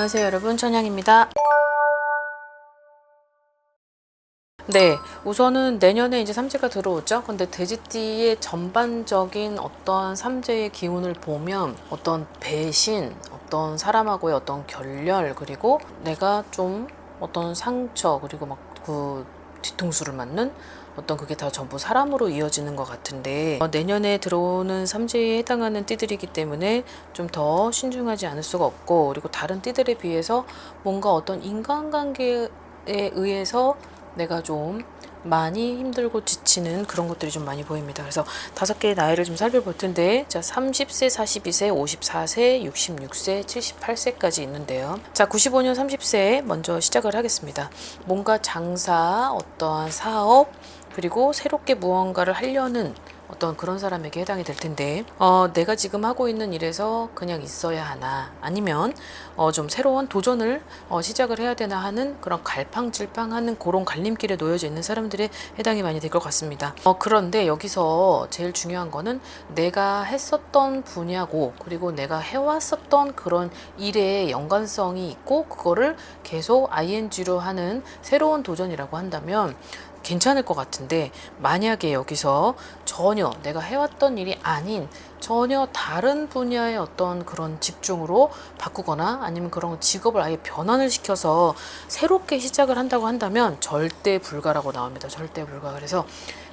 안녕하세요 여러분, 천양입니다. 네, 우선은 내년에 이제 삼재가 들어오죠. 근데 돼지띠의 전반적인 어떤 삼재의 기운을 보면 어떤 배신, 어떤 사람하고의 어떤 결렬, 그리고 내가 좀 어떤 상처, 그리고 막 그 뒤통수를 맞는 어떤 그게 다 전부 사람으로 이어지는 것 같은데, 내년에 들어오는 삼재에 해당하는 띠들이기 때문에 좀 더 신중하지 않을 수가 없고, 그리고 다른 띠들에 비해서 뭔가 어떤 인간관계에 의해서 내가 좀 많이 힘들고 지치는 그런 것들이 좀 많이 보입니다. 그래서 5개의 나이를 좀 살펴볼 텐데, 자, 30세, 42세, 54세, 66세, 78세까지 있는데요. 자, 95년 30세 먼저 시작을 하겠습니다. 뭔가 장사, 어떠한 사업, 그리고 새롭게 무언가를 하려는 어떤 그런 사람에게 해당이 될 텐데, 내가 지금 하고 있는 일에서 그냥 있어야 하나, 아니면 좀 새로운 도전을 시작을 해야 되나 하는 그런 갈팡질팡하는 그런 갈림길에 놓여져 있는 사람들의 해당이 많이 될 것 같습니다. 그런데 여기서 제일 중요한 거는 내가 했었던 분야고, 그리고 내가 해왔었던 그런 일에 연관성이 있고, 그거를 계속 ing로 하는 새로운 도전이라고 한다면 괜찮을 것 같은데, 만약에 여기서 전혀 내가 해왔던 일이 아닌 전혀 다른 분야의 어떤 그런 직종으로 바꾸거나 아니면 그런 직업을 아예 변환을 시켜서 새롭게 시작을 한다고 한다면 절대 불가라고 나옵니다. 절대 불가. 그래서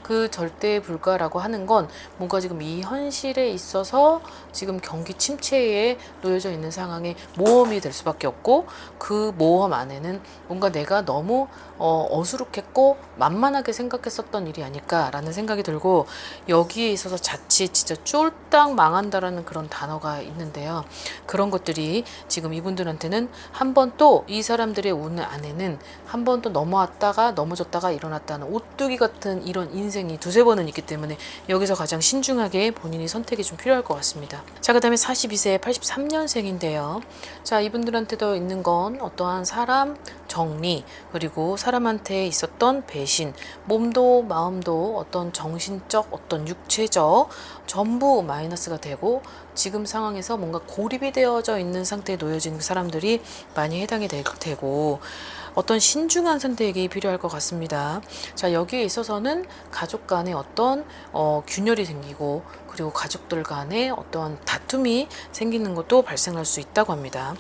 그 절대 불가라고 하는 건 뭔가 지금 이 현실에 있어서 지금 경기 침체에 놓여져 있는 상황에 모험이 될 수밖에 없고, 그 모험 안에는 뭔가 내가 너무 어수룩했고 만만하게 생각했었던 일이 아닐까라는 생각이 들고, 여기에 있어서 자칫 진짜 쫄딱 망한다라는 그런 단어가 있는데요. 그런 것들이 지금 이분들한테는 한 번 또 이 사람들의 운 안에는 한 번 또 넘어왔다가 넘어졌다가 일어났다는 오뚜기 같은 이런 인생이 두세 번은 있기 때문에 여기서 가장 신중하게 본인이 선택이 좀 필요할 것 같습니다. 자, 그 다음에 42세 83년생인데요. 자, 이분들한테도 있는 건 어떠한 사람 정리, 그리고 사람한테 있었던 배신, 몸도 마음도 어떤 정신적, 어떤 육체적 전부 마이너스가 되고, 지금 상황에서 뭔가 고립이 되어져 있는 상태에 놓여진 사람들이 많이 해당이 되고, 어떤 신중한 선택이 필요할 것 같습니다. 자, 여기에 있어서는 가족 간에 어떤 균열이 생기고, 그리고 가족들 간에 어떤 다툼이 생기는 것도 발생할 수 있다고 합니다.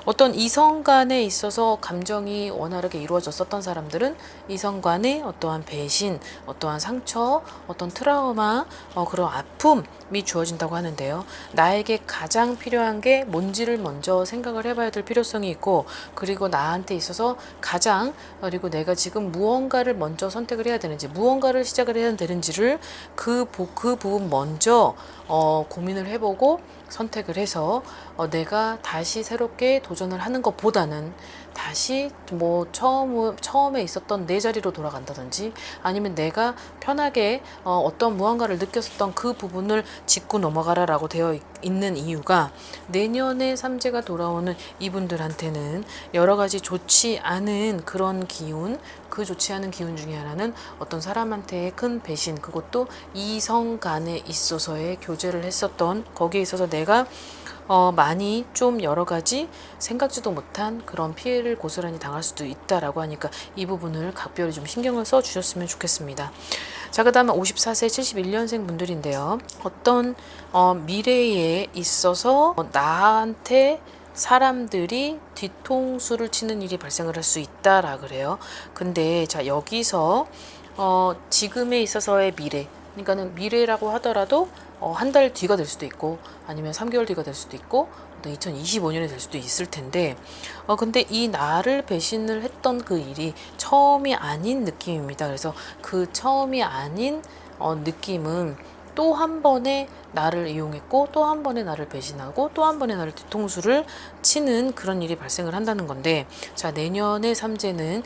어떤 이성 간에 있어서 감정이 원활하게 이루어졌었던 사람들은 이성 간에 어떠한 배신, 어떠한 상처, 어떤 트라우마, 그런 아픔이 주어진다고 하는데요. 나에게 가장 필요한 게 뭔지를 먼저 생각을 해봐야 될 필요성이 있고, 그리고 나한테 있어서 가장, 그리고 내가 지금 무언가를 먼저 선택을 해야 되는지, 무언가를 시작을 해야 되는지를 그 부분 먼저 고민을 해보고 선택을 해서 내가 다시 새롭게 도전을 하는 것보다는 다시 뭐 처음에 있었던 내 자리로 돌아간다든지, 아니면 내가 편하게 어떤 무언가를 느꼈었던 그 부분을 짚고 넘어가라라고 되어 있는 이유가, 내년에 삼재가 돌아오는 이분들한테는 여러 가지 좋지 않은 그런 기운, 그 좋지 않은 기운 중에 하나는 어떤 사람한테의 큰 배신, 그것도 이성 간에 있어서의 교제를 했었던, 거기에 있어서 내가 많이 좀 여러 가지 생각지도 못한 그런 피해를 고스란히 당할 수도 있다라고 하니까 이 부분을 각별히 좀 신경을 써 주셨으면 좋겠습니다. 자, 그 다음에 54세 71년생 분들인데요. 어떤 미래에 있어서 나한테 사람들이 뒤통수를 치는 일이 발생을 할 수 있다라 그래요. 근데 자, 여기서 지금에 있어서의 미래, 그러니까는 미래라고 하더라도 한 달 뒤가 될 수도 있고, 아니면 3개월 뒤가 될 수도 있고, 2025년이 될 수도 있을 텐데, 근데 이 나를 배신을 했던 그 일이 처음이 아닌 느낌입니다. 그래서 그 처음이 아닌 느낌은 또 한 번에 나를 이용했고, 또 한 번에 나를 배신하고, 또 한 번에 나를 뒤통수를 치는 그런 일이 발생을 한다는 건데, 자, 내년의 삼재는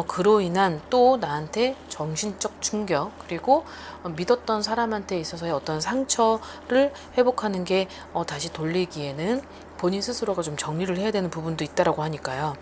그로 인한 또 나한테 정신적 충격, 그리고 믿었던 사람한테 있어서의 어떤 상처를 회복하는 게 다시 돌리기에는 본인 스스로가 좀 정리를 해야 되는 부분도 있다라고 하니까요.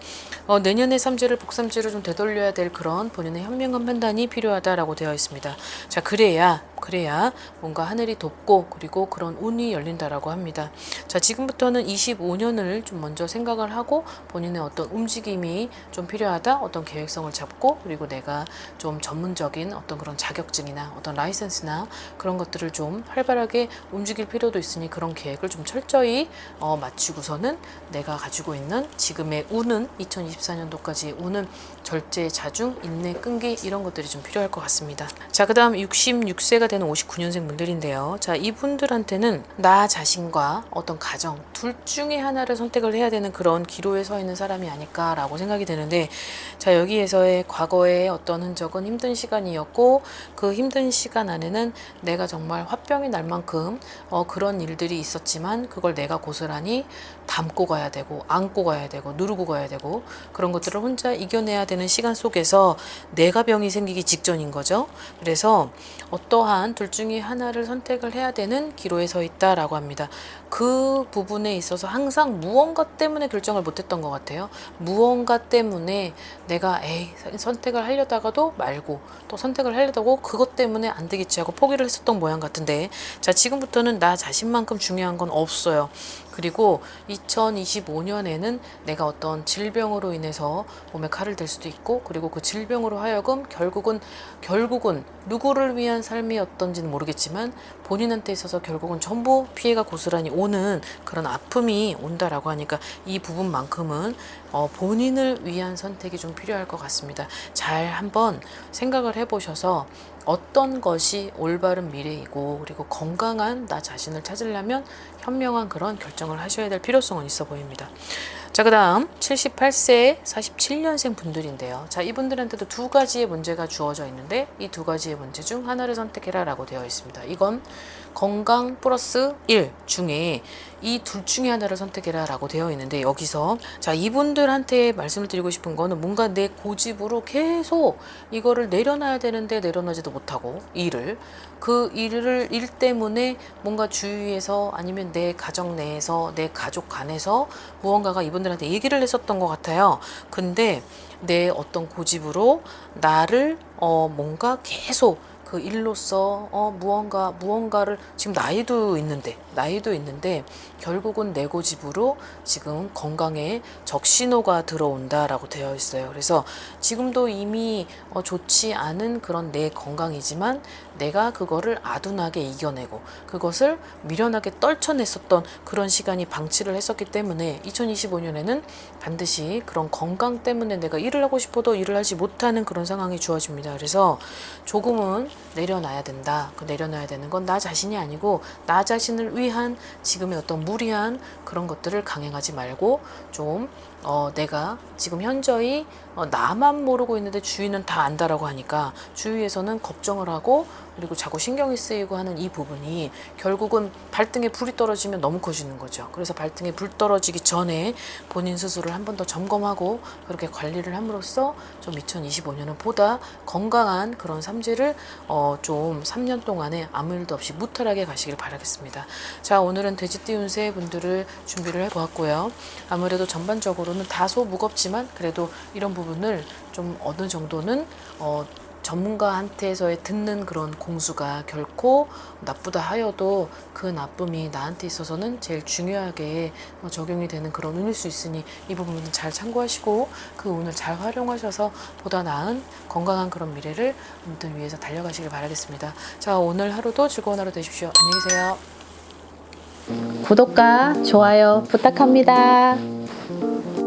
내년의 삼재를 복삼재로 좀 되돌려야 될 그런 본인의 현명한 판단이 필요하다라고 되어 있습니다. 자, 그래야 그래야 뭔가 하늘이 돕고 그리고 그런 운이 열린다라고 합니다. 자, 지금부터는 25년을 좀 먼저 생각을 하고 본인의 어떤 움직임이 좀 필요하다, 어떤 계획성을 잡고 그리고 내가 좀 전문적인 어떤 그런 자격증이나 어떤 라이센스나 그런 것들을 좀 활발하게 움직일 필요도 있으니 그런 계획을 좀 철저히 맞추고서는 내가 가지고 있는 지금의 운은 2024년도까지의 운은 절제, 자중, 인내, 끈기 이런 것들이 좀 필요할 것 같습니다. 자, 그 다음 66세가 되는 59년생 분들인데요. 자, 이분들한테는 나 자신과 어떤 가정 둘 중에 하나를 선택을 해야 되는 그런 기로에 서 있는 사람이 아닐까라고 생각이 되는데, 자, 여기에서의 과거의 어떤 흔적은 힘든 시간이었고 그 힘든 시간 안에는 내가 정말 화병이 날 만큼 그런 일들이 있었지만 그걸 내가 고스란히 담고 가야 되고 안고 가야 되고 누르고 가야 되고 그런 것들을 혼자 이겨내야 되는 시간 속에서 내가 병이 생기기 직전인 거죠. 그래서 어떠한 둘 중에 하나를 선택을 해야 되는 기로에 서 있다라고 합니다. 그 부분에 있어서 항상 무언가 때문에 결정을 못했던 것 같아요. 무언가 때문에 내가 선택을 하려다가도 말고 또 선택을 하려다고 그것 때문에 안 되겠지 하고 포기를 했었던 모양 같은데, 자, 지금부터는 나 자신만큼 중요한 건 없어요. 그리고 2025년에는 내가 어떤 질병으로 인해서 몸에 칼을 댈 수도 있고 그리고 그 질병으로 하여금 결국은 누구를 위한 삶이었던지는 모르겠지만 본인한테 있어서 결국은 전부 피해가 고스란히 오는 그런 아픔이 온다라고 하니까 이 부분만큼은 본인을 위한 선택이 좀 필요할 것 같습니다. 잘 한번 생각을 해보셔서 어떤 것이 올바른 미래이고 그리고 건강한 나 자신을 찾으려면 현명한 그런 결정을 하셔야 될 필요성은 있어 보입니다. 자, 그 다음 78세 47년생 분들인데요. 자, 이분들한테도 두 가지의 문제가 주어져 있는데 이 두 가지의 문제 중 하나를 선택해라 라고 되어 있습니다. 이건 건강 플러스 1 중에 이 둘 중에 하나를 선택해라 라고 되어 있는데, 여기서 자, 이분들한테 말씀을 드리고 싶은 거는 뭔가 내 고집으로 계속 이거를 내려놔야 되는데 내려놓지도 못하고 그 일 때문에 뭔가 주위에서 아니면 내 가정 내에서 내 가족 간에서 무언가가 이분들한테 얘기를 했었던 것 같아요. 근데 내 어떤 고집으로 나를 뭔가 계속 그 일로서 무언가를 지금 나이도 있는데 결국은 내 고집으로 지금 건강에 적신호가 들어온다라고 되어 있어요. 그래서 지금도 이미 좋지 않은 그런 내 건강이지만 내가 그거를 아둔하게 이겨내고 그것을 미련하게 떨쳐냈었던 그런 시간이 방치를 했었기 때문에 2025년에는 반드시 그런 건강 때문에 내가 일을 하고 싶어도 일을 하지 못하는 그런 상황이 주어집니다. 그래서 조금은 내려놔야 된다. 그 내려놔야 되는 건 나 자신이 아니고 나 자신을 위한 지금의 어떤 무리한 그런 것들을 강행하지 말고 좀 내가 지금 현저히 나만 모르고 있는데 주위는 다 안다라고 하니까 주위에서는 걱정을 하고 그리고 자꾸 신경이 쓰이고 하는 이 부분이 결국은 발등에 불이 떨어지면 너무 커지는 거죠. 그래서 발등에 불 떨어지기 전에 본인 스스로를 한 번 더 점검하고 그렇게 관리를 함으로써 좀 2025년은 보다 건강한 그런 삼재를 좀 3년 동안에 아무 일도 없이 무탈하게 가시길 바라겠습니다. 자, 오늘은 돼지띠 운세 분들을 준비를 해보았고요. 아무래도 전반적으로는 다소 무겁지만 그래도 이런 부분을 좀 어느 정도는 전문가한테서의 듣는 그런 공수가 결코 나쁘다 하여도 그 나쁨이 나한테 있어서는 제일 중요하게 적용이 되는 그런 운일 수 있으니 이 부분은 잘 참고하시고 그 운을 잘 활용하셔서 보다 나은 건강한 그런 미래를 아무튼 위해서 달려가시길 바라겠습니다. 자, 오늘 하루도 즐거운 하루 되십시오. 안녕히 계세요. 구독과 좋아요 부탁합니다.